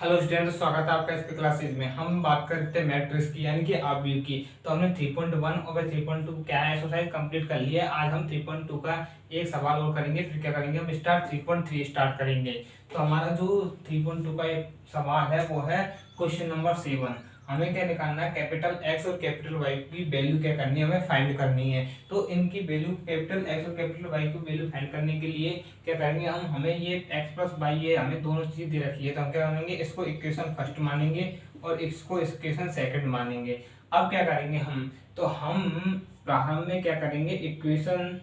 Hello student, स्वागत है आपका इसके क्लासेज में। हम बात करते हैं मैट्रिक्स की यानी कि आव्यूह की। तो हमने 3.1 और 3.2 क्या है एक्सरसाइज कंप्लीट कर लिया है। आज हम 3.2 का एक सवाल और करेंगे, फिर क्या करेंगे हम 3.3 स्टार्ट करेंगे। तो हमारा जो 3.2 का एक सवाल है वो है क्वेश्चन नंबर 7। हमें क्या निकालना है, कैपिटल एक्स और कैपिटल वाई की वैल्यू क्या करनी है, हमें फाइंड करनी है। तो इनकी वैल्यू कैपिटल एक्स और कैपिटल वाई की वैल्यू फाइंड करने के लिए क्या करेंगे हम, हमें ये x प्लस वाई ये हमें दोनों चीज दे रखी है, तो हम क्या करेंगे इसको इक्वेशन फर्स्ट मानेंगे और इसको इक्वेशन सेकंड मानेंगे। अब क्या करेंगे हम, तो हम प्रारंभ में क्या करेंगे, equation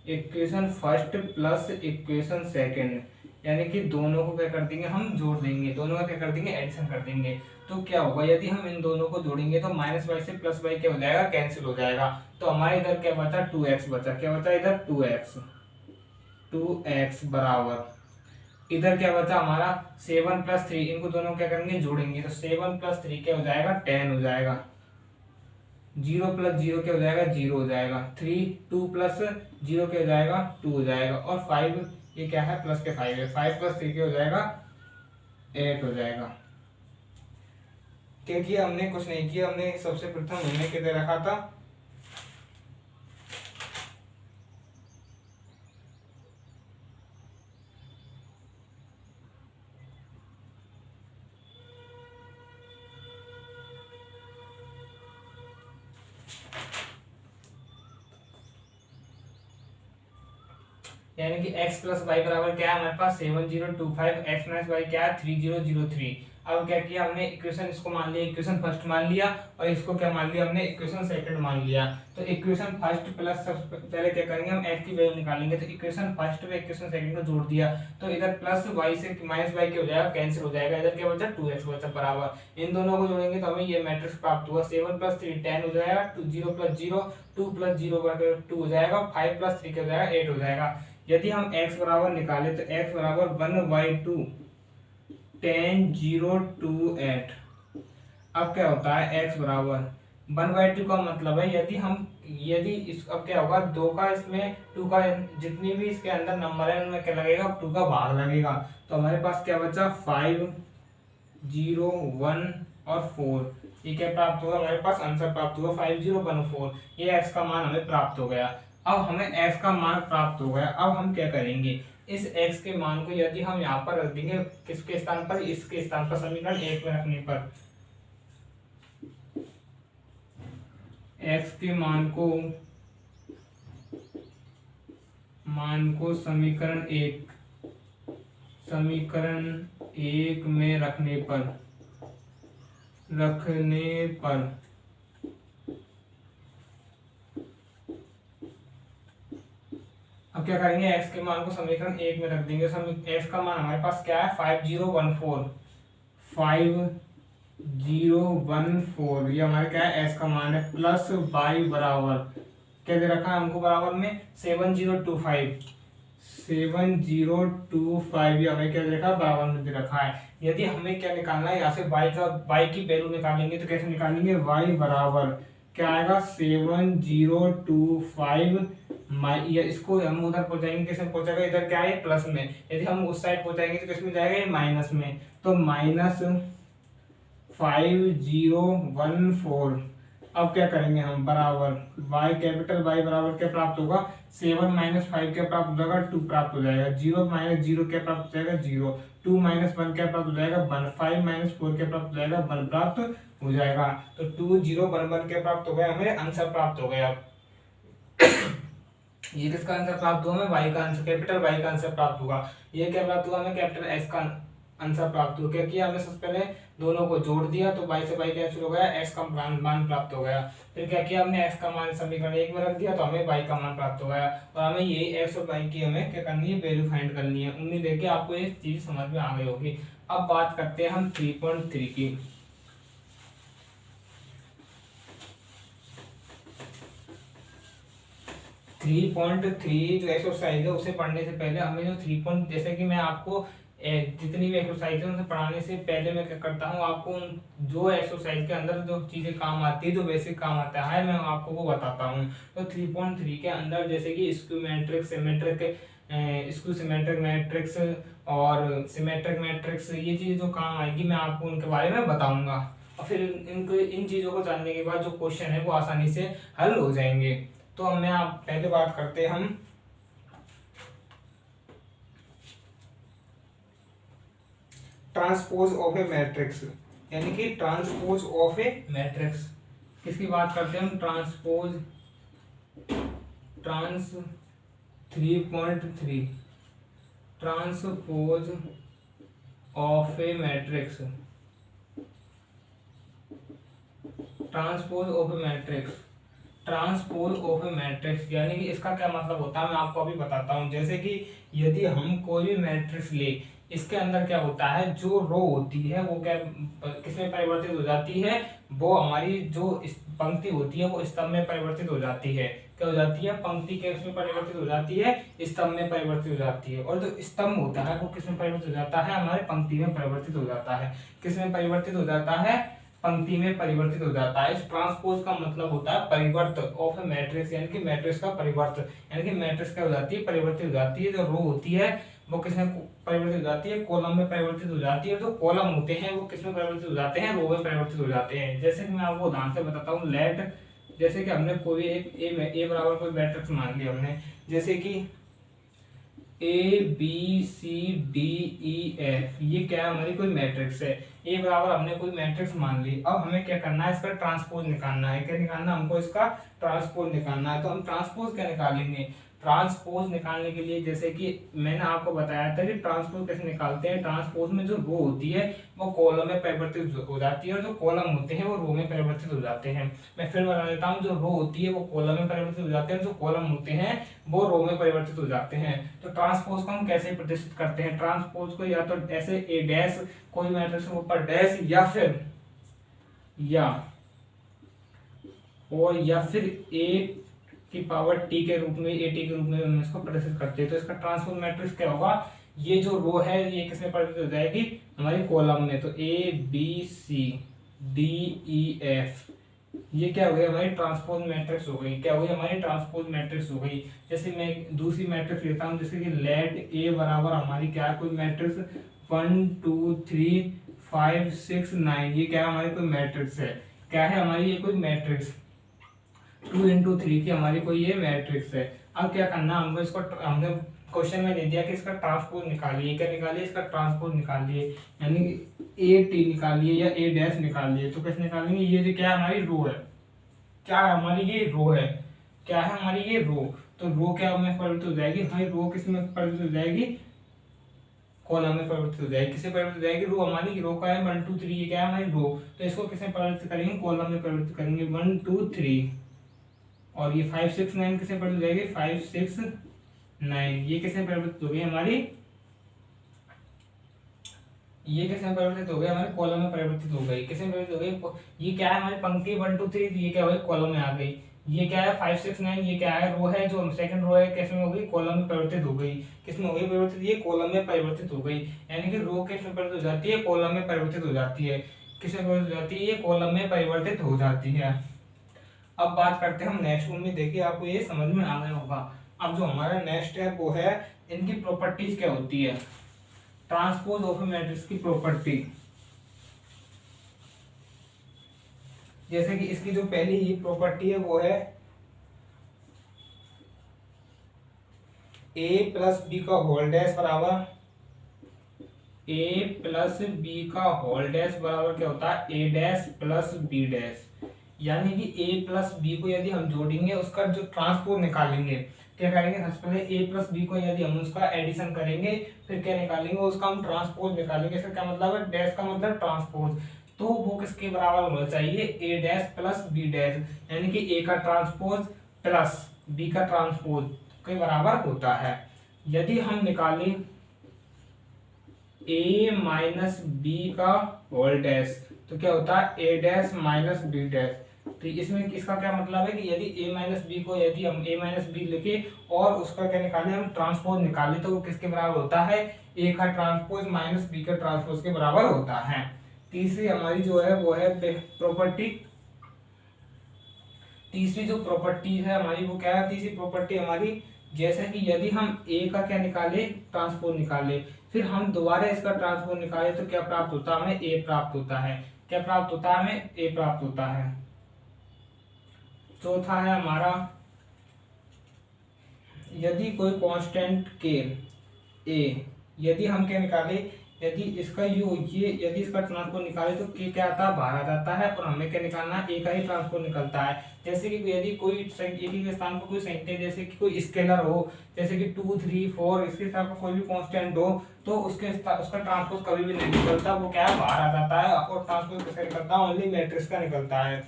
equation first plus equation second यानी कि दोनों को क्या कर देंगे हम जोड़ देंगे, दोनों का क्या कर देंगे एडिशन कर देंगे। तो क्या होगा, यदि हम इन दोनों को जोड़ेंगे तो माइनस वाई से प्लस वाई क्या हो जाएगा, कैंसिल हो जाएगा। तो हमारे इधर क्या बचा, 2x बचा। क्या बचा इधर, 2x बराबर इधर क्या बचा हमारा 7+3। इनको दोनों क्या करेंगे जोड़ेंगे, तो 7+3 क्या हो जाएगा 10 हो जाएगा। 0+0 क्या हो जाएगा 0 हो जाएगा। 2+0 क्या हो जाएगा 2 हो जाएगा। और 5 ये क्या है प्लस के 5 है, 5+3 क्या हो जाएगा 8 हो जाएगा। क्या किया हमने, कुछ नहीं किया हमने, सबसे प्रथम हमने क्या दे रखा था, यानी कि x प्लस वाई बराबर क्या है हमारे पास 7025, x माइनस वाई क्या है 3003। अब क्या किया हमने, इक्वेशन इसको मान लिया, इक्वेशन फर्स्ट मान लिया और इसको क्या मान लिया हमने, इक्वेशन सेकंड मान लिया। तो इक्वेशन फर्स्ट प्लस पहले क्या करेंगे हम x की वैल्यू निकालेंगे, तो इक्वेशन फर्स्ट में इक्वेशन सेकंड को जोड़ दिया तो इधर प्लस y से माइनस y क्या हो जाएगा, कैंसिल हो जाएगा। इधर क्या बचा 2x बचा बराबर, इन दोनों को जोड़ेंगे तो हमें ये मैट्रिक्स प्राप्त हुआ। 7+3 10 हो जाएगा, 0+0 2+0 2 हो जाएगा, 5+3 क्या हो जाएगा 8 हो जाएगा। यदि हम x बराबर निकाले तो x बराबर 1/2 10 0 2 8। अब क्या होता है x बराबर 1/2 का मतलब है यदि इस अब क्या होगा, दो का इसमें 2 का जितनी भी इसके अंदर नंबर है उनमें क्या लगेगा 2 का भाग लगेगा। तो हमारे पास क्या बचा 5 0 1 और 4। ये क्या प्राप्त होगा, हमारे पास आंसर प्राप्त हुआ 5014। ये x का मान हमें प्राप्त हो गया। अब हमें x का मान प्राप्त हो गया, अब हम क्या करेंगे, इस x के मान को यदि हम यहाँ पर रख देंगे, किसके स्थान पर, इसके स्थान पर, समीकरण 1 में रखने पर x के मान को समीकरण 1 में रखने पर अब क्या करेंगे, x के मान को समीकरण 1 में रख देंगे। x का मान हमारे पास क्या है 5014 ये हमारे क्या है x का मान है, प्लस y बराबर क्या दे रखा है हमको बराबर में 7025 ये हमें क्या दे रखा है बराबर में दे रखा है। यदि हमें क्या निकालना है, यहाँ से y की वैल्यू निकालेंगे तो कैसे निकालेंगे, y बराबर क्या आएगा 7025 ये इसको हम उधर पहुंचाएंगे, किस में पहुंचेगा, इधर क्या है प्लस में, यदि हम उस साइड पहुंचाएंगे तो किस में जाएगा, ये माइनस में। तो -5014। अब क्या करेंगे हम, बराबर y कैपिटल Y बराबर क्या प्राप्त होगा 7 - 5 क्या प्राप्त हो जाएगा 2 प्राप्त हो जाएगा। 0 - 0 क्या प्राप्त हो जाएगा 0। 2 - 1 क्या प्राप्त हो जाएगा 1। 5 - 4 क्या प्राप्त हो जाएगा 1 प्राप्त हो जाएगा। तो 2 0 1 1 क्या प्राप्त हो गया, हमें आंसर प्राप्त हो गया। ये किसका आंसर प्राप्त हुआ, हमें y का आंसर, कैपिटल Y का आंसर प्राप्त हुआ। ये क्या प्राप्त हुआ, हमें कैपिटल S का आंसर प्राप्त हुआ। क्या किया हमने, सबसे पहले दोनों को जोड़ दिया तो y से y कैंसिल हो गया, x का मान प्राप्त हो गया। फिर क्या किया हमने, x का मान समीकरण 1 में रख दिया तो हमें y का मान प्राप्त हो गया। और हमें यही x और y की हमें क्या करनी है, वैल्यू फाइंड करनी है। उम्मीद है कि आपको ये चीज समझ में आ गई होगी। अब बात करते हैं हम 3.3 की। 3.3 जो एक्सरसाइज है उसे पढ़ने से पहले हमें जो 3 जैसे कि मैं आपको जितनी भी एक्सरसाइज है उनसे पढ़ाने से पहले मैं क्या करता हूँ, आपको जो एक्सरसाइज के अंदर जो चीजें काम आती है, जो बेसिक काम आता है मैं आपको वो बताता हूँ। तो 3.3 के अंदर जैसे कि skew matrix, symmetric, skew symmetric matrix और सिमेट्रिक मैट्रिक्स, ये चीज़ जो काम आएगी मैं आपको उनके बारे में बताऊंगा। और फिर इनको इन चीज़ों को जानने के बाद जो क्वेश्चन है वो आसानी से हल हो जाएंगे। तो हमें आप पहले बात करते हैं हम ट्रांसपोज ऑफ ए मैट्रिक्स, यानी कि ट्रांसपोज ऑफ ए मैट्रिक्स किसकी बात करते हैं हम? Trans 3.3 transpose of a matrix, transpose of a matrix, transpose of a matrix यानी कि इसका क्या मतलब होता है मैं आपको अभी बताता हूँ। जैसे कि यदि हम कोई भी मैट्रिक्स ले, इसके अंदर क्या होता है, जो रो होती है वो क्या किसमें परिवर्तित हो जाती है, वो हमारी जो पंक्ति होती है वो स्तंभ में परिवर्तित हो जाती है। क्या हो जाती है? पंक्ति के उसमें परिवर्तित हो जाती है, स्तंभ में परिवर्तित हो जाती है। और जो स्तंभ होता है वो किसमें परिवर्तित हो जाता है? हमारे पंक्ति में परिवर्तित हो जाता है। किसमें परिवर्तित हो जाता है? पंक्ति में परिवर्तित हो जाता है। इस ट्रांसपोज का मतलब होता है परिवर्त ऑफ ए मैट्रिक्स, यानी कि मैट्रिक्स का परिवर्त, यानी कि मैट्रिक्स क्या हो जाती है? परिवर्तित हो जाती है। जो रो होती है वो किसमें परिवर्तित हो जाती है? कॉलम में परिवर्तित हो जाती है। जो कॉलम होते हैं वो किसमें परिवर्तित हो जाते हैं? रो में परिवर्तित हो जाते हैं। जैसे कि मैं आपको उदाहरण से बताता हूँ, लेट जैसे कि हमने कोई एक ए बराबर कोई मैट्रिक्स मान लिया हमने, जैसे कि A B C D E F, ये क्या है? हमारी कोई मैट्रिक्स है। ए बराबर हमने कोई मैट्रिक्स मान ली। अब हमें क्या करना है? इसका ट्रांसपोज निकालना है। क्या निकालना? हमको इसका ट्रांसपोज निकालना है। तो हम ट्रांसपोज क्या निकालेंगे? ट्रांसपोज निकालने के लिए जैसे कि मैंने आपको बताया था कि ट्रांसपोज कैसे निकालते हैं। ट्रांसपोज में जो रो होती है वो कॉलम में परिवर्तित हो जाती है और जो कॉलम होते हैं वो रो में परिवर्तित हो जाते हैं। मैं फिर बता देता हूँ, जो रो होती है वो कॉलम में परिवर्तित हो जाते हैं, जो कॉलम होते हैं वो रो में परिवर्तित हो जाते हैं। तो ट्रांसपोज को हम कैसे प्रदर्शित करते हैं? ट्रांसपोज को या तो ऐसे ए डैश, कोई मैट्रिक्स के ऊपर डैश, या फिर ए की पावर टी के रूप में, ए टी के रूप में हम इसको प्रदर्शित करते हैं। तो इसका ट्रांसपोज मैट्रिक्स क्या होगा? ये जो रो है ये किसमें परिवर्तित हो जाएगी? हमारी कॉलम में। तो A B C D E F, ये क्या हो गई? हमारी ट्रांसपोज मैट्रिक्स हो गई। क्या हो गई? हमारी ट्रांसपोज मैट्रिक्स हो गई। जैसे मैं दूसरी मैट्रिक्स लेता हूँ, जैसे कि लेट ए बराबर हमारी क्या कोई मैट्रिक्स 1 2 3 5 6 9, ये क्या हमारी कोई मैट्रिक्स है। क्या है हमारी? ये कोई मैट्रिक्स 2 into 3 की हमारी कोई ये मैट्रिक्स है। अब क्या करना हमको? इसको हमने क्वेश्चन में दे दिया कि इसका ट्रांसपोज निकालिए। क्या निकालिए? इसका ट्रांसपोज निकालिए, यानी ए टी निकालिए या ए डैश निकालिए। तो कैसे निकालेंगे? ये जो क्या हमारी रो है, क्या है हमारी? ये रो है। क्या है हमारी? ये रो। तो रो क्या में परिवर्तित हो जाएगी? हमारी रो किस में परिवर्तित हो जाएगी? कॉलम में परिवर्तित हो जाएगी। किससे परिवर्तित हो जाएगी? रो हमारी रो का है 1 2 3, ये क्या है हमारी रो। तो इसको किससे परिवर्तित करेंगे? कॉलम में परिवर्तित करेंगे 1 2 3। और ये 5 6 9 किससे परिवर्तित हो जाएगी? 5 6 9, ये किससे परिवर्तित हो गई हमारी? ये किसमें परिवर्तित हो गई? हमारे कॉलम में परिवर्तित हो गई। किसमें परिवर्तित हो गई? ये क्या है हमारी पंक्ति 1 2 3, ये क्या हो गई? कॉलम में आ गई। ये क्या है 5 6 9, ये क्या है? रो है, जो सेकंड रो है किसमें हो गई? कॉलम में परिवर्तित हो गई। किसमें हो गई परिवर्तित? ये कॉलम में परिवर्तित हो गई। यानी कि रो किसमें परिवर्तित हो जाती है? कॉलम में परिवर्तित हो जाती है। किसमें परिवर्तित हो जाती है? ये कॉलम में परिवर्तित हो जाती है। अब बात करते हैं हम नेक्स्ट में। देखिए आपको ये समझ में आ गया होगा। अब जो हमारा नेक्स्ट है वो है इनकी प्रॉपर्टीज क्या होती है, ट्रांसपोज ऑफ मैट्रिक्स की प्रॉपर्टी। जैसे कि इसकी जो पहली ही प्रॉपर्टी है वो है a प्लस बी का होल डैश बराबर, a प्लस बी का होल डैश बराबर क्या होता है? a dash plus B dash. यानी कि a प्लस बी को यदि हम जोड़ेंगे उसका जो ट्रांसपोज निकालेंगे, क्या करेंगे? सबसे पहले a प्लस बी को यदि हम उसका एडिशन करेंगे फिर क्या निकालेंगे? उसका हम ट्रांसपोज निकालेंगे। इसका क्या मतलब है? डैश का मतलब ट्रांसपोज। तो वो किसके बराबर होना चाहिए? a dash plus B dash, यानी कि a का ट्रांसपोज प्लस b का ट्रांसपोज के बराबर होता है। यदि हम निकालें a माइनस बी का होल डैश तो क्या होता है? a dash minus B dash. तो इसमें इसका क्या मतलब है कि यदि a माइनस बी को यदि हम a माइनस बी लिखे और उसका क्या निकाले? हम ट्रांसपोज निकाले, तो वो किसके बराबर होता है? a का ट्रांसपोज माइनस b का ट्रांसपोज के बराबर होता है। तीसरी हमारी जो है वो है प्रॉपर्टी। तीसरी जो प्रॉपर्टी है हमारी वो क्या है? तीसरी प्रॉपर्टी हमारी, जैसे कि यदि हम a का क्या निकाले? ट्रांसपोज निकाले, फिर हम दोबारा इसका ट्रांसपोज निकाले तो क्या प्राप्त होता है, हमें ए प्राप्त होता है। क्या प्राप्त होता है, हमें ए प्राप्त होता है। चौथा है हमारा, यदि कोई कांस्टेंट के ए, यदि हम क्या निकाले, यदि इसका ये यदि इसका ट्रांसपोज निकाले तो के क्या आता है, बाहर आ जाता है, और हमें क्या निकालना है, ए का ही ट्रांसपोज निकलता है। जैसे कि यदि कोई एक के स्थान पर कोई संख्या, जैसे कि कोई स्केलर हो, जैसे कि 2 3 4, इसके स्थान पर कोई भी कांस्टेंट हो, तो उसका ट्रांसपोज कभी भी नहीं निकलता, वो क्या है, बाहर आ जाता है। और ट्रांसपोज किसका निकलता है, ओनली मैट्रिक्स का निकलता है।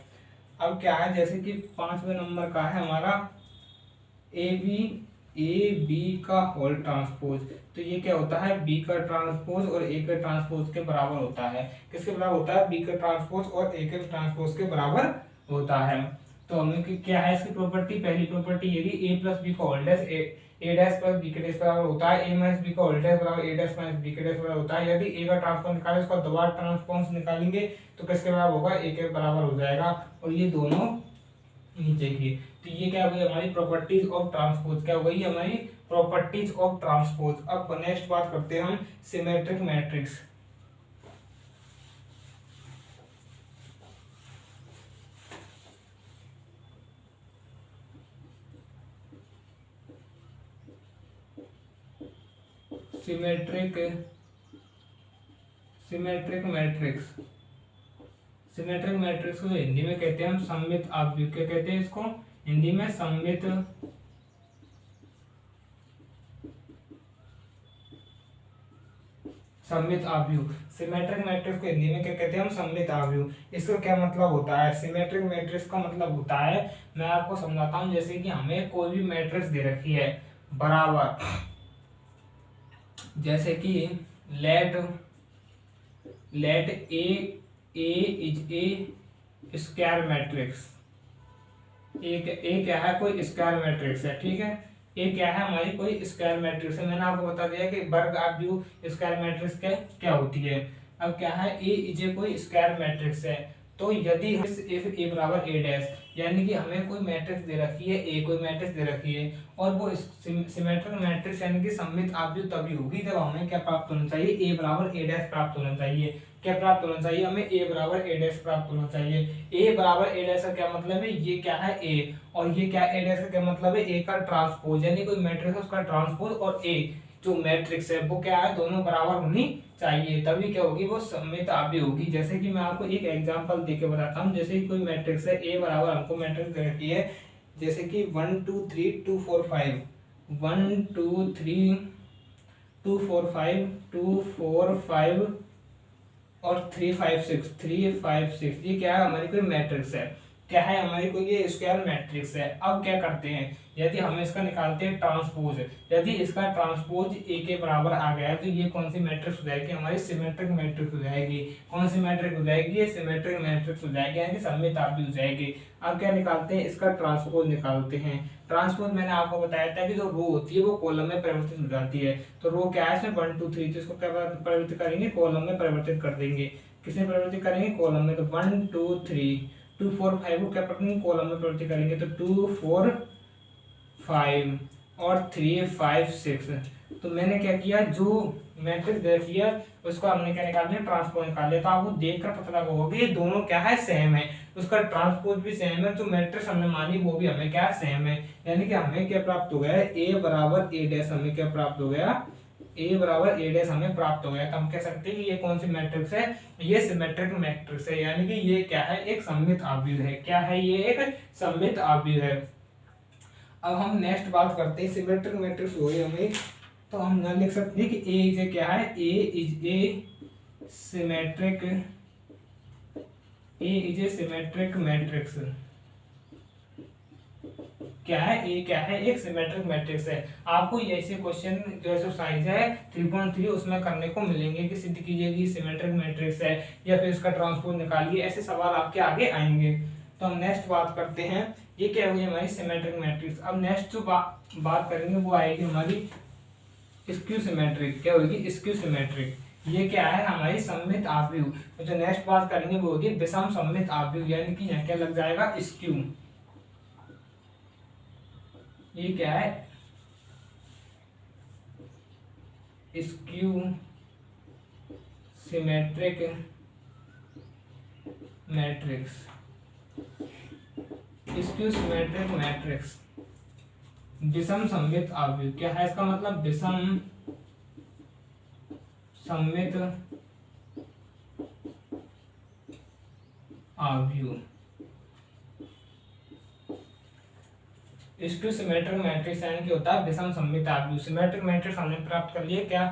अब क्या है, जैसे कि 5वें नंबर का है हमारा ए बी का होल ट्रांसपोज। तो ये क्या होता है, बी का ट्रांसपोज और ए के ट्रांसपोज के बराबर होता है। किसके बराबर होता है, बी का ट्रांसपोज और ए के ट्रांसपोज के बराबर होता है। तो हमें क्या है इसकी प्रॉपर्टी, पहली प्रॉपर्टी यदि ए प्लस बी का होल डैश ए डैश प्लस बी के डैश बराबर होता है, ए माइनस बी का होल डैश बराबर ए डैश माइनस बी के डैश बराबर होता है। यदि ए का ट्रांसपोज निकाले, उसका दोबारा ट्रांसपोज निकालेंगे तो किसके बराबर होगा, ए के बराबर हो जाएगा। और ये दोनों नीचे की, तो ये क्या हो गई हमारी प्रॉपर्टीज ऑफ ट्रांसपोज, क्या हो गई हमारी प्रॉपर्टीज ऑफ ट्रांसपोज। अब नेक्स्ट बात करते हैं हम symmetric matrix. Symmetric matrix, symmetric matrix को हिंदी में कहते हैं हम सममित आव्यूह। क्या कहते हैं इसको हिंदी में, सममित आव्यूह। सिमेट्रिक मैट्रिक्स को हिंदी में क्या कहते हैं हम, सममित आव्यूह। इसका क्या मतलब होता है, सिमेट्रिक मैट्रिक्स का मतलब होता है, मैं आपको समझाता हूं। जैसे कि हमें कोई भी मैट्रिक्स दे रखी है बराबर, जैसे कि let A is A square matrix. A क्या है, कोई स्क्वायर मैट्रिक्स है, ठीक है। ए क्या है, हमारी कोई स्क्वायर मैट्रिक्स है। मैंने आपको बता दिया कि वर्ग आव्यूह स्क्वायर मैट्रिक्स क्या होती है। अब क्या है, ए इज ए कोई स्क्वायर मैट्रिक्स है। तो यदि ए बराबर ए डैश, यानी कि हमें कोई मैट्रिक्स दे रखी है, ए कोई मैट्रिक्स दे रखी है, और वो सिमेट्रिक मैट्रिक्स यानी कि सममित आव्यूह तभी होगी जब हमें क्या प्राप्त होना चाहिए, ए बराबर ए डैश प्राप्त होना चाहिए। क्या प्राप्त होना चाहिए, हमें ए बराबर ए डैश प्राप्त होना चाहिए। ए बराबर ए डैश का क्या मतलब है, ये क्या है ए, और ये क्या ए डैश का क्या मतलब है, ए का ट्रांसपोज, यानी कोई मैट्रिक्स है उसका ट्रांसपोज और ए जो मैट्रिक्स है वो क्या है, दोनों बराबर होनी चाहिए, तभी क्या होगी, वो सममित आव्यूह होगी। जैसे कि मैं आपको एक एग्जांपल देके बताता हूँ। जैसे कि कोई मैट्रिक्स है, ए बराबर हमको मैट्रिक्स दे रखी है, जैसे कि 1 2 3 2 4 5, 1 2 3 2 4 5 2 4 5 और 3 5 6 3 5 6, ये क्या है, हमारी कोई मैट्रिक्स है। क्या है, हमारी कोई ये स्क्वायर मैट्रिक्स है। अब क्या करते हैं, यदि हम इसका निकालते हैं ट्रांसपोज, यदि इसका ट्रांसपोज ए के बराबर आ गया तो ये कौन सी मैट्रिक्स हो जाएगी, हमारी सिमेट्रिक मैट्रिक्स हो जाएगी। कौन सी मैट्रिक्स हो जाएगी, ये सिमेट्रिक मैट्रिक्स हो जाएगी, यानी सममित आव्यूह हो जाएगी। अब क्या निकालते हैं, इसका ट्रांसपोज निकालते हैं। ट्रांसपोज मैंने आपको बताया था कि जो रो होती है वो कॉलम में परिवर्तित हो जाती है। तो रो क्या है, इसमें 1 2 3, तो इसको क्या परिवर्तित करेंगे, कॉलम में परिवर्तित कर देंगे। किसमें परिवर्तित करेंगे, कॉलम में। तो 1 2 3 2 4 5 को क्या करेंगे, कॉलम में परिवर्तित करेंगे। तो 2 4 5 और 3 5 6। तो मैंने क्या किया, जो मैट्रिक्स देख लिया उसको हमने क्या निकाल लिया, ट्रांसपोज निकाल लिया। तो आपको देखकर पता लगा होगा ये दोनों क्या है, सेम है, उसका ट्रांसपोज भी सेम है, जो मैट्रिक्स हमने मानी वो भी हमें क्या सेम है। यानी कि हमें क्या प्राप्त हो गया, ए बराबर ए डैश हमें क्या प्राप्त हो गया, ए बराबर ए डैश हमें प्राप्त हो गया। तो हम कह सकते हैं कि ये कौन सी मैट्रिक्स है, ये सिमेट्रिक मैट्रिक्स है, यानी कि ये क्या है, एक सममित आव्यूह है। क्या है, ये एक सममित आव्यूह है। अब हम नेक्स्ट बात करते हैं, सिमेट्रिक मैट्रिक्स हो गई हमें, तो हम यहाँ लिख सकते हैं कि ए इज ए क्या है, A is A symmetric, A is A symmetric matrix. क्या है, ए क्या है, एक सिमेट्रिक मैट्रिक्स है। आपको ऐसे क्वेश्चन जो एक्सरसाइज है 3.3 उसमें करने को मिलेंगे कि सिद्ध कीजिए कि सिमेट्रिक मैट्रिक्स है या फिर इसका ट्रांसपोज निकालिए, ऐसे सवाल आपके आगे आएंगे। तो हम नेक्स्ट बात करते हैं, ये क्या हुई हमारी सिमेट्रिक मैट्रिक्स। अब नेक्स्ट जो बात करेंगे वो आएगी हमारी स्क्यू सिमेट्रिक। क्या होगी, स्क्यू सिमेट्रिक। ये क्या है, हमारी सममित आव्यूह। तो जो नेक्स्ट बात करेंगे वो होगी विषम सममित आव्यूह, यानी कि यहाँ क्या लग जाएगा, स्क्यू। ये क्या है, skew symmetric matrix. Skew symmetric matrix विषम सममित आव्यूह। क्या है इसका मतलब? विषम सममित आव्यूह। स्क्यू सिमेट्रिक मैट्रिक्स यानी कि होता है विषम सममित आव्यूह। सिमेट्रिक मैट्रिक्स हमने प्राप्त कर लिए। क्या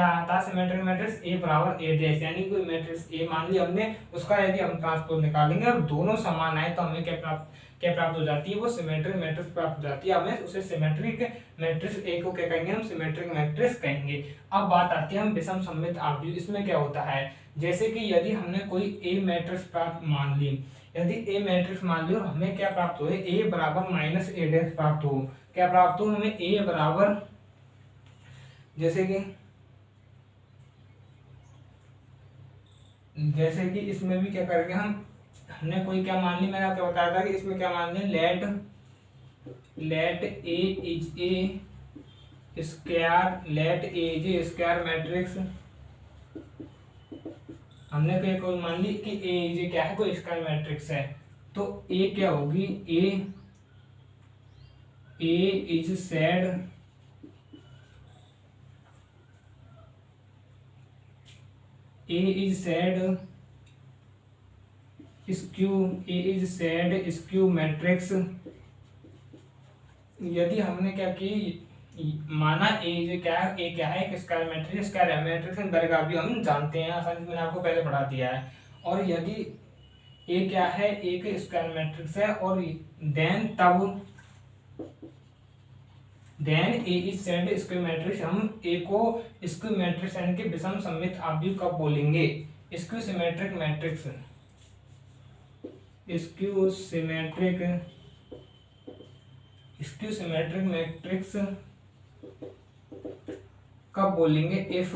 आता है सिमेट्रिक मैट्रिक्स? ए बराबर ए डैश, यानी कोई मैट्रिक्स ए मान लिया हमने, उसका यदि हम ट्रांसपोज निकालेंगे और दोनों समान आए तो हमें क्या प्राप्त हो जाती है? वो सिमेट्रिक मैट्रिक्स प्राप्त हो जाती है। हमें उसे सिमेट्रिक मैट्रिक्स ए को क्या कहेंगे? हम सिमेट्रिक मैट्रिक्स कहेंगे। अब बात आती है हम विषम सममित आव्यूह। इसमें क्या होता है, जैसे कि यदि हमने कोई ए मैट्रिक्स प्राप्त मान ली, यदि ए मैट्रिक्स मान ली और हमें क्या प्राप्त हो? ए बराबर माइनस ए डैश प्राप्त हो। क्या प्राप्त हो? हमें ए बराबर, जैसे कि इसमें भी क्या करेंगे हमने कोई क्या मान ली, मैंने आपको बताया था कि इसमें क्या मान लिया, let A is A square matrix. हमने कोई मान ली कि ए इज ए क्या है? कोई स्क्वायर मैट्रिक्स है। तो ए क्या होगी? ए इज सेड स्क्यू मैट्रिक्स। यदि हमने क्या की, माना ए क्या है? ए क्या है? एक स्क्वायर मैट्रिक्स। स्क्वायर मैट्रिक्स इन वर्ग भी हम जानते हैं, आसानी से मैंने आपको पहले पढ़ा दिया है। और यदि ए क्या है? एक स्क्वायर मैट्रिक्स है और then A is said square matrix. हम ए को स्क्वायर मैट्रिक्स यानी कि विषम सममित आव्यूह कब बोलेंगे? स्क्यू सिमेट्रिक मैट्रिक्स कब बोलेंगे? इफ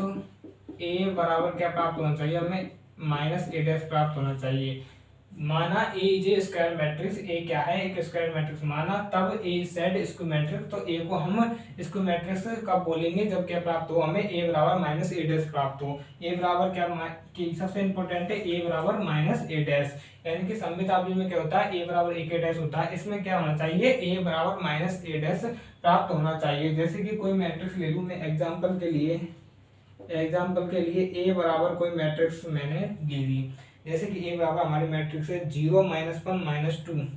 ए बराबर क्या प्राप्त होना चाहिए? हमें माइनस ए डैश प्राप्त होना चाहिए। माना ए is A square matrix, A क्या है? एक स्क्वायर मैट्रिक्स माना, तब ए सेड स्क्वायर मैट्रिक्स। तो ए को हम स्क्वायर मैट्रिक्स कब बोलेंगे? जब क्या प्राप्त हो? हमें ए बराबर माइनस ए डैश प्राप्त हो। ए बराबर क्या की सबसे इंपॉर्टेंट है, ए बराबर माइनस ए डैश, यानी कि सममित आव्यूह में क्या होता है? ए बराबर ए के डैश होता है। इसमें क्या होना चाहिए? ए बराबर माइनस ए डैश प्राप्त होना चाहिए। जैसे कि कोई मैट्रिक्स ले लूं मैं एग्जाम्पल के लिए ए बराबर कोई मैट्रिक्स मैंने ले ली। जैसे कि ए बराबर हमारी मैट्रिक्स है 0 -1 -2,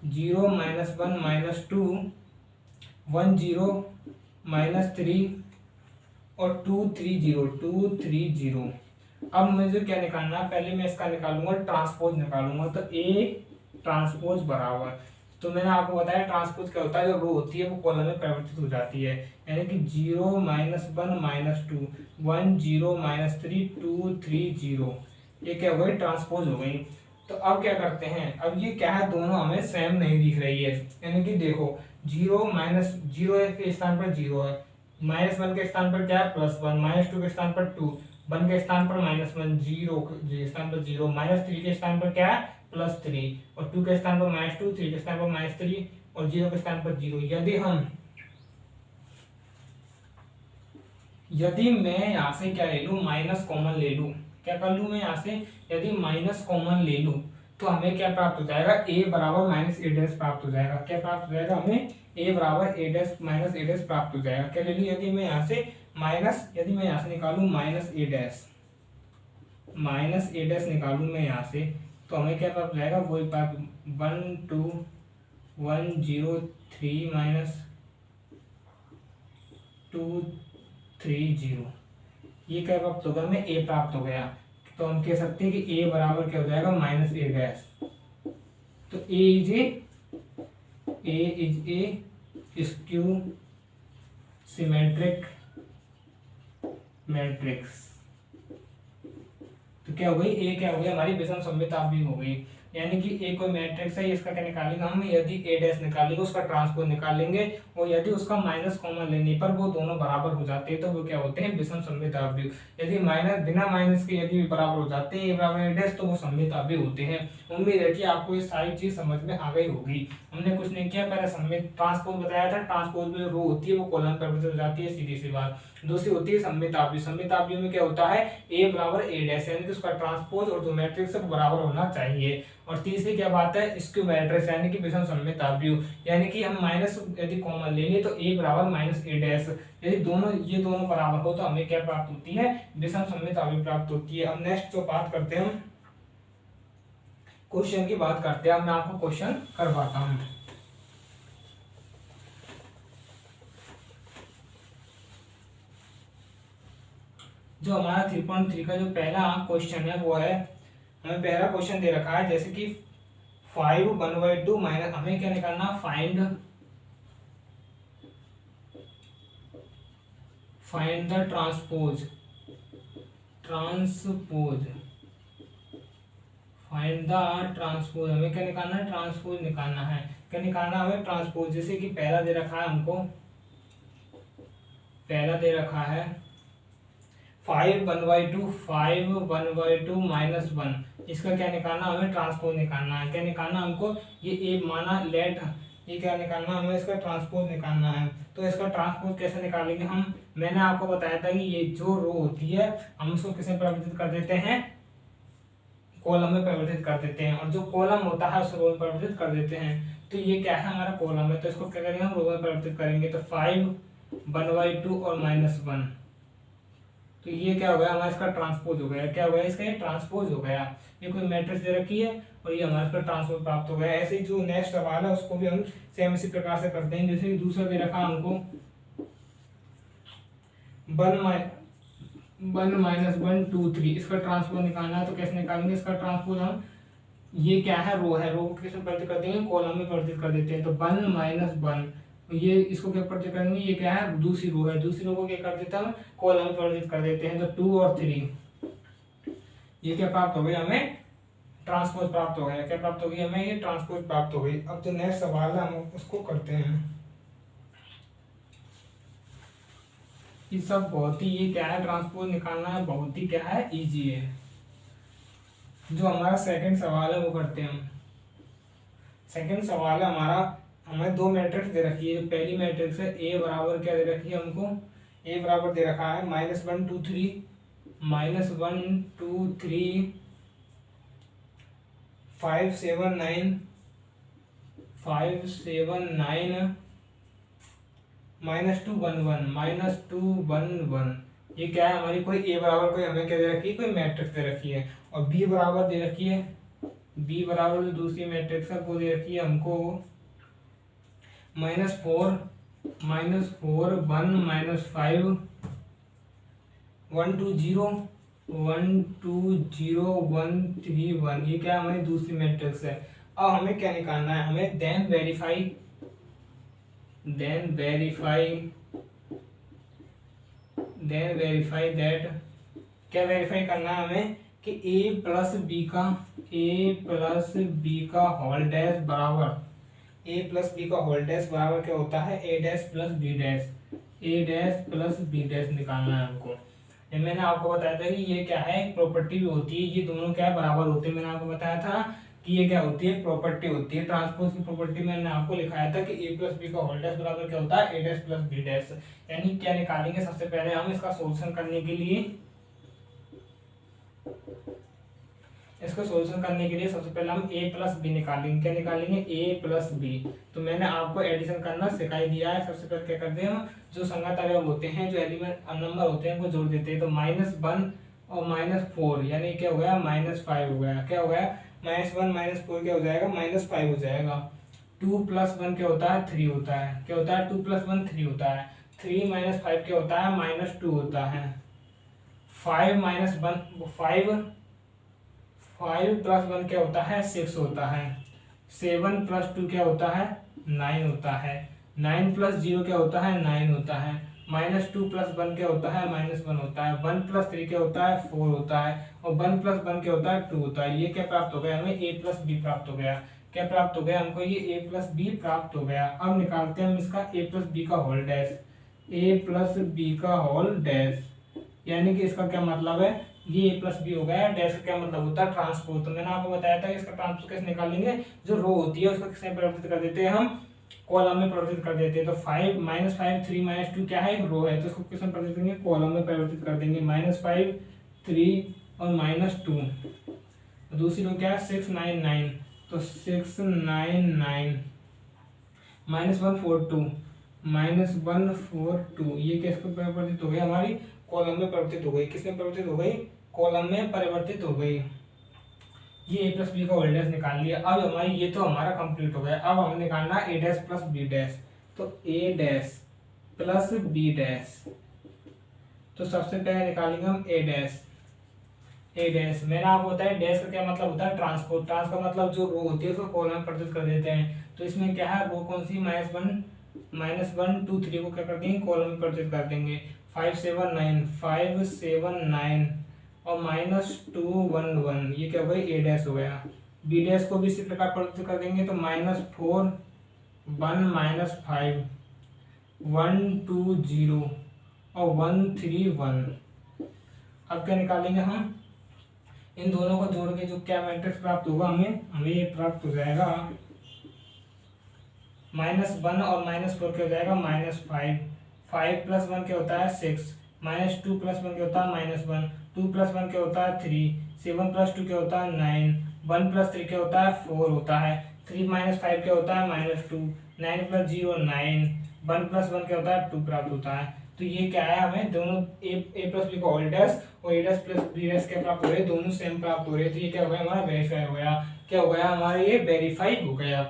0 -1 -2, 1 0 -3 और 2 3 0, 2 3 0। अब मुझे क्या निकालना है? पहले मैं इसका निकालूंगा, ट्रांसपोज निकालूंगा। तो ए ट्रांसपोज बराबर, तो मैंने आपको बताया ट्रांसपोज क्या होता है? जो रो होती है वो कॉलम में परिवर्तित हो जाती है, यानी कि 0 -1 -2, 1 0 -3, 2 3 0। ये क्या हो गई? ट्रांसपोज हो गई। तो अब क्या करते हैं? अब ये क्या है? दोनों हमें सेम नहीं दिख रही है, यानी कि देखो 0 के स्थान पर 0 है, -1 के स्थान पर क्या है? +1, -2 के स्थान पर 2, 1 के स्थान पर -1, 0 के स्थान पर 0, -3 के स्थान पर क्या है? +3, और 2 के स्थान पर -2, 3 के स्थान पर -3 और 0 के स्थान पर 0। यदि मैं यहाँ से क्या ले लूँ? माइनस कॉमन ले लूँ। क्या कर लूँ मैं यहाँ से? यदि माइनस कॉमन ले लूँ तो हमें क्या प्राप्त हो जाएगा? ए बराबर माइनस ए डैश प्राप्त हो जाएगा। क्या प्राप्त हो जाएगा? हमें ए बराबर ए डैश माइनस ए डैश प्राप्त हो जाएगा। क्या ले लूँ? यदि मैं यहाँ से निकालूँ माइनस ए डैश निकालूँ मैं यहाँ से, तो हमें क्या प्राप्त हो जाएगा? वही प्राप्त 1 2 1 0 3 -2 3 0। ये क्या प्राप्त होगा? हमें ए प्राप्त हो गया। तो हम कह सकते हैं कि ए बराबर क्या हो जाएगा? Minus A dash. तो A is A skew symmetric matrix. तो क्या हो गई? ए क्या हो गई? हमारी विषम सममित आव्यूह हो गई, यानी कि एक कोई मैट्रिक्स है, इसका क्या निकालेंगे हम, यदि ए डैश निकालेंगे उसका ट्रांसपोज निकालेंगे, और यदि उसका माइनस कॉमन लेने पर वो दोनों बराबर हो जाते हैं तो वो क्या होते हैं, विषम सममिताभ्युय। यदि माइनस बिना माइनस के यदि बराबर हो जाते हैं ए बराबर ए डैश तो वो सममिताभ्युय होते हैं। उम्मीद है कि आपको ये सारी चीज समझ में आ गई होगी। हमने कुछ नहीं किया, पहले सममित ट्रांसपोज बताया था, ट्रांसपोज में रो होती है वो कॉलम परिवर्तित हो जाती है, सीधी सी बात। दूसरी होती है सममिताभ्युय। सममिताभ्युय में क्या होता है, ए बराबर ए डैश, यानी कि उसका ट्रांसपोज और जो मैट्रिक्स है बराबर होना चाहिए। और तीसरी क्या बात है, स्क्यू मैट्रिक्स यानी कि विषम सममिताभ्युय, यानी कि हम माइनस यदि कॉमन लेंगे तो ए बराबर माइनस ए डैश, यदि ये दोनों बराबर हो तो हमें क्या प्राप्त होती है, विषम सममिताभ्युय प्राप्त होती है। अब नेक्स्ट जो बात करते हैं हम क्वेश्चन की बात करते हैं। अब मैं आपको क्वेश्चन करवाता हूं। जो हमारा 3.3 का जो पहला क्वेश्चन है वो है, हमें पहला क्वेश्चन दे रखा है जैसे कि 5 1/2 माइनस, हमें क्या निकालना, find the transpose find the transpose, हमें क्या निकालना है, ट्रांसपोज निकालना है। क्या निकालना है हमें, ट्रांसपोज। जैसे कि पहला दे रखा है हमको, पहला दे रखा है 5 1/2 माइनस 1, इसका क्या निकालना, हमें ट्रांसपोज निकालना है। क्या निकालना हमको, ये ए माना लेट, ये क्या निकालना हमें, इसका ट्रांसपोज निकालना है। तो इसका ट्रांसपोज कैसे निकालेंगे हम, मैंने आपको बताया था कि ये जो रो होती है हम उसको किसमें परिवर्तित कर देते हैं, कॉलम में परिवर्तित कर देते हैं, और जो कॉलम होता है उसको रो में परिवर्तित कर देते हैं। तो ये क्या है, हमारा कॉलम है, तो इसको क्या करेंगे हम, रो में परिवर्तित करेंगे। तो 5 1/2 और -1, तो ये क्या हो गया हमारा, इसका ट्रांसपोज हो गया। क्या हो गया, इसका ये ट्रांसपोज हो गया। ये कोई मैट्रिक्स दे रखी है और ये हमारे पर ट्रांसपोज प्राप्त हो गया। ऐसे ही जो नेक्स्ट सवाल है उसको भी हम सेम इसी प्रकार से करते हैं। जैसे कि दूसरा दे रखा हमको 1 2 3, इसका ट्रांसपोज निकालना है। तो कैसे निकालेंगे इसका ट्रांसपोज हम, ये क्या है, रो है, रो को किसमें परिवर्तित कर देंगे, कॉलम में परिवर्तित कर देते हैं। तो 1 - 1, ये इसको क्या परिवर्तित करेंगे, ये क्या है, दूसरी रो है, दूसरी रो को क्या कर देता है, कॉलम में परिवर्तित कर देते हैं। तो 2 और 3, ये क्या प्राप्त हो गई, हमें ट्रांसपोज प्राप्त हो गया। क्या प्राप्त हो गई हमें, ये ट्रांसपोज प्राप्त हो गई। अब जो नेक्स्ट सवाल है हम उसको करते हैं। ये सब बहुत ही, ये क्या है, ट्रांसपोज निकालना है, बहुत ही क्या है, इजी है। जो हमारा सेकंड सवाल है वो करते हैं हम। सेकंड सवाल है हमारा, हमें दो मैट्रिक्स दे रखी है। पहली मैट्रिक्स है ए बराबर क्या दे रखी है हमको, ए बराबर दे रखा है -1 2 3 -1 2 3 5 7 9 -2 1 1। ये क्या है हमारी, कोई ए बराबर कोई हमें क्या दे रखी है, कोई मैट्रिक्स दे रखी है। और बी बराबर दे रखी है, बी बराबर जो दूसरी मैट्रिक्स है वो दे रखी है हमको -4 1 -5 1 2 0 1 2 0 1 3 1। ये क्या हमारी दूसरी मैट्रिक्स है। अब हमें क्या निकालना है, हमें देन वेरीफाई दैट, क्या वेरीफाई करना है हमें कि a प्लस बी का होल डैश बराबर, a प्लस बी का होल डैश बराबर क्या होता है, a dash plus B dash निकालना है हमको। ये मैंने आपको बताया था कि ये क्या है, प्रॉपर्टी भी होती है, ये दोनों क्या बराबर होते हैं। मैंने आपको बताया था कि ये क्या होती है, प्रॉपर्टी होती है। ट्रांसपोज की प्रॉपर्टी मैंने आपको लिखाया था कि a प्लस बी का होल डैश बराबर क्या होता है, a dash plus B dash. यानी क्या निकालेंगे, सबसे पहले हम इसका सॉल्यूशन करने के लिए सबसे पहले हम a प्लस बी निकालेंगे। क्या निकालेंगे, a प्लस बी। तो मैंने आपको एडिशन करना सिखा दिया है। सबसे पहले क्या करते हैं हम, जो संगत अवयव होते हैं, जो एलिमेंट नंबर होते हैं उनको जोड़ देते हैं। तो -1 और -4 यानी क्या हो गया, -5 हो गया। क्या हो गया, -1 -4 क्या हो जाएगा, -5 हो जाएगा। 2 + 1 क्या होता है, 3 होता है। क्या होता है, 2 + 1 3 होता है। 3 - 5 क्या होता है, -2 होता है। 5 + 1 क्या होता है, 6 होता है। 7 + 2 क्या होता है, 9 होता है। 9 + 0 क्या होता है, 9 होता है। -2 + 1 क्या होता है, -1 होता है। 1 + 3 क्या होता है, 4 होता है। और 1 + 1 क्या होता है, 2 होता है। ये क्या प्राप्त हो गया हमें, a + b प्राप्त हो गया। क्या प्राप्त हो गया हमको, ये a + b प्राप्त हो गया। अब निकालते हैं हम इसका a + b का होल डैश, a + b का होल डैश, यानी कि इसका क्या मतलब है, ये a + b हो गया। डैश का क्या मतलब होता है, ट्रांसपोज। तो मैंने आपको बताया था कि इसका ट्रांसपोज कैसे निकालेंगे, जो रो होती है उसको किसमें परिवर्तित कर देते हैं हम, कॉलम में परिवर्तित कर देते हैं। तो 5 -5 3 -2 क्या है, एक रो है, तो इसको किसमें परिवर्तित करेंगे, कॉलम में परिवर्तित कर देंगे। -5 3 और -2। दूसरी रो क्या है, 6 9 9, तो 6 9 9 -1 4 2, ये किसको परिवर्तित हो गई, हमारी कॉलम में परिवर्तित हो गई। किसमें परिवर्तित हो गई, कॉलम में परिवर्तित हो गई। ये a + b का होल डैश निकाल लिया। अब हमारी ये तो हमारा कंप्लीट हो गया। अब हमें निकालना a' + b'। तो a' + b', तो सबसे पहले निकालेंगे हम a'। मैंने आपको बताया डैश का क्या मतलब होता है, ट्रांसपोज। ट्रांस का मतलब जो रो होती है उसको कॉलम में परिवर्तित कर देते हैं। तो इसमें क्या है, रो कौन सी, -1 2 3 को क्या कर देंगे, कॉलम में परिवर्तित कर देंगे। 5 7 9 और -2 1 1, ये क्या हो गई, a' हो गया। b' को भी इसी प्रकार परिवर्तित कर देंगे। तो -4 1 -5 1 2 0 और 1 3 1। अब क्या निकालेंगे हम, इन दोनों को जोड़ के जो क्या मैट्रिक्स प्राप्त होगा, हमें ये प्राप्त हो जाएगा, -1 और -4 क्या हो जाएगा, -5। 5 + 1 क्या होता है, 6। -2 + 1 क्या होता है, -1। 2 + 1 क्या होता है, 3। 7 + 2 क्या होता है, 9। 1 + 3 क्या होता है, 4 होता है। 3 - 5 क्या होता है, -2। 9 + 0 9। 1 + 1 क्या होता है, 2 प्राप्त होता है। तो ये क्या है, हमें दोनों a + b का होल डैश और a' + b' क्या प्राप्त हो रहे हैं, दोनों सेम प्राप्त हो रहे हैं। तो ये क्या हो गया, हमारा वेरीफाई हो गया। क्या हो गया हमारा, ये वेरीफाई हो गया।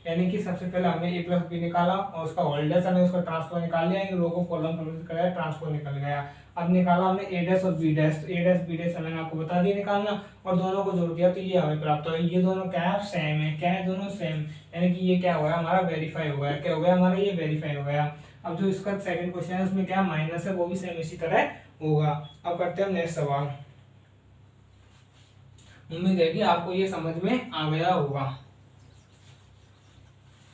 यानी कि सबसे पहले हमने a + b निकाला और उसका होल डैश, हमने उसका ट्रांसफर निकाल लिया, रो को कॉलम परिवर्तित कराया, ट्रांसफर निकल गया। अब निकाला हमने a' और b'। तो a' b' मैंने आपको बता दिया निकालना, और दोनों को जोड़ दिया तो ये हमें प्राप्त हुआ। ये दोनों क्या है, सेम है। क्या है, दोनों सेम। यानी कि ये क्या हुआ, हमारा वेरीफाई हो गया। क्या हो गया हमारा, ये वेरीफाई हो गया। अब जो इसका सेकंड क्वेश्चन है उसमें क्या माइनस है, वो भी सेम इसी तरह होगा। अब करते हैं नेक्स्ट सवाल। उम्मीद है कि आपको ये समझ में आ गया होगा।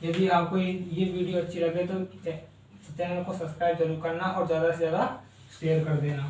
यदि आपको ये वीडियो अच्छी लगे तो चैनल को सब्सक्राइब जरूर करना और ज़्यादा से ज़्यादा शेयर कर देना।